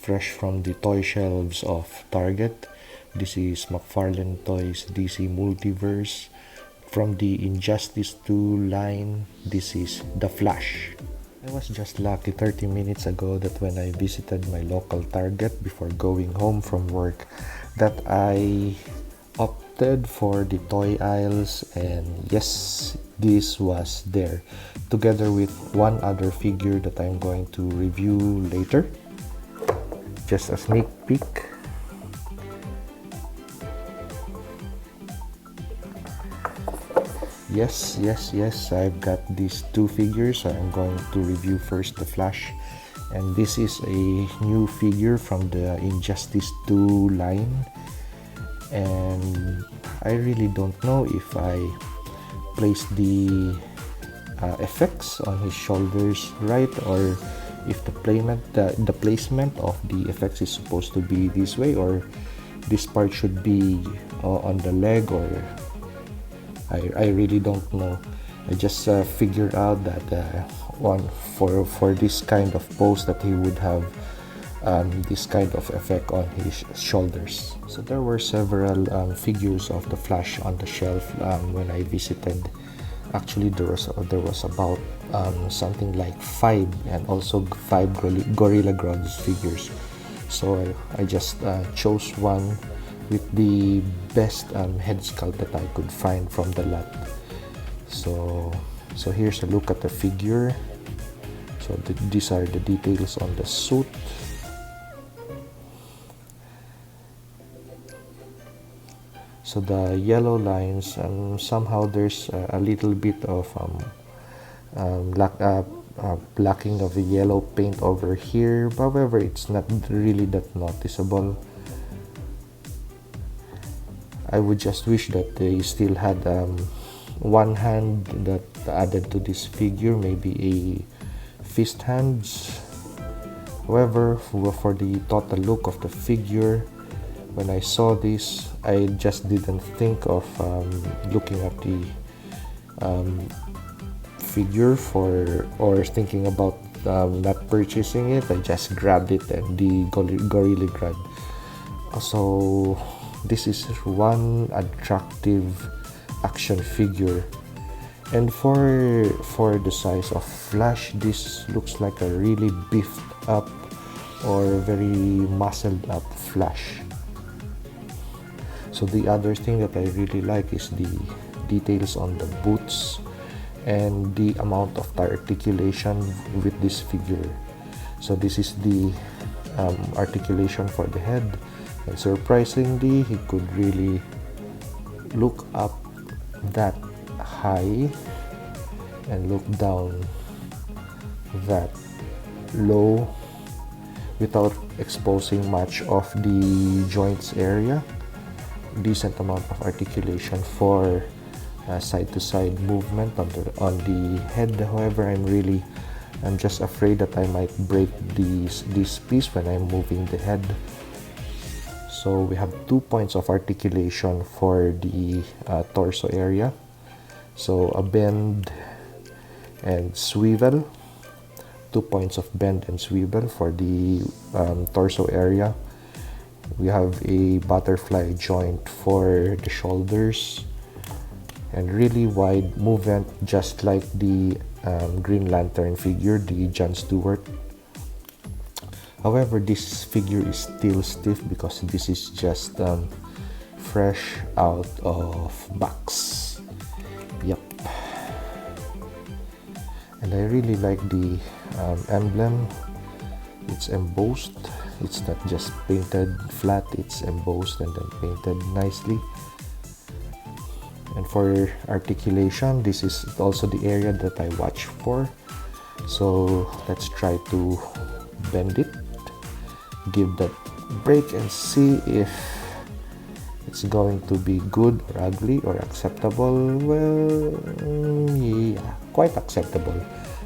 fresh from the toy shelves of Target. This is Mcfarlane Toys DC Multiverse. From the Injustice 2 line, this is The Flash. I was just lucky 30 minutes ago that when I visited my local Target before going home from work, that I opted for the toy aisles, and yes, this was there together with one other figure that I'm going to review later. Just a sneak peek. Yes, I've got these two figures. So I'm going to review first the Flash, and this is a new figure from the Injustice 2 line, and I really don't know if I placed the effects on his shoulders right, or if the placement of the effects is supposed to be this way, or this part should be on the leg, or I really don't know. I just figured out that for this kind of pose that he would have this kind of effect on his shoulders. So there were several figures of the Flash on the shelf when I visited. Actually, there was about something like 5, and also 5 Gorilla Grodd figures. So I just chose one with the best head sculpt that I could find from the lot. So here's a look at the figure. So these are the details on the suit. So the yellow lines, somehow there's a little bit of blacking of the yellow paint over here. However, it's not really that noticeable. I would just wish that they still had one hand that added to this figure, maybe a fist hands. However, for the total look of the figure, when I saw this, I just didn't think of looking at the figure or thinking about not purchasing it. I just grabbed it, and the Gorilla Grodd. So this is one attractive action figure, and for the size of Flash, this looks like a really beefed up or very muscled up Flash. So the other thing that I really like is the details on the boots and the amount of articulation with this figure. So this is the articulation for the head. And surprisingly, he could really look up that high and look down that low without exposing much of the joints area. Decent amount of articulation for side-to-side movement on the head. However, I'm just afraid that I might break this piece when I'm moving the head. So we have 2 points of articulation for the torso area. So a bend and swivel. 2 points of bend and swivel for the torso area. We have a butterfly joint for the shoulders, and really wide movement, just like the Green Lantern figure, the John Stewart. However, this figure is still stiff because this is just fresh out of box. Yep. And I really like the emblem. It's embossed. It's not just painted flat, it's embossed and then painted nicely. And for articulation, this is also the area that I watch for. So let's try to bend it, give that break, and see if it's going to be good or ugly or acceptable. Well, yeah, quite acceptable.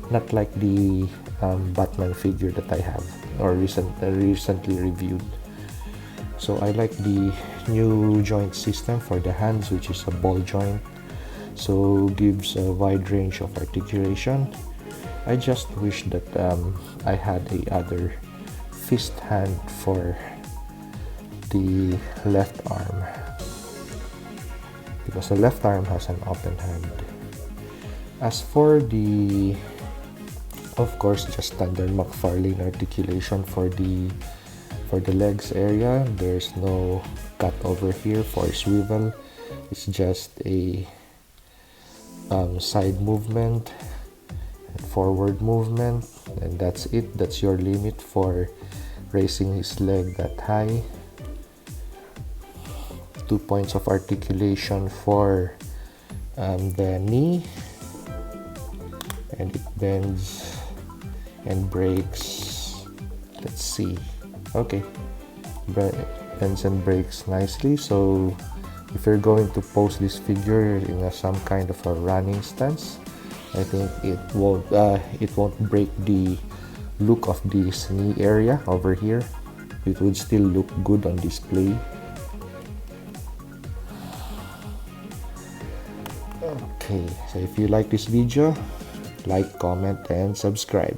Not like the Batman figure that I have or recently reviewed. So I like the new joint system for the hands, which is a ball joint, so gives a wide range of articulation. I just wish that I had a other fist hand for the left arm, because the left arm has an open hand. As for the, of course, just standard Mcfarlane articulation for the legs area. There's no cut over here for swivel. It's just a side movement and forward movement, and that's it. That's your limit for raising his leg that high. 2 points of articulation for the knee, and it bends and breaks. Let's see. Okay, bends and breaks nicely. So if you're going to pose this figure in some kind of a running stance, I think it won't break the look of this knee area over here. It would still look good on display. Okay, so if you like this video, like, comment, and subscribe.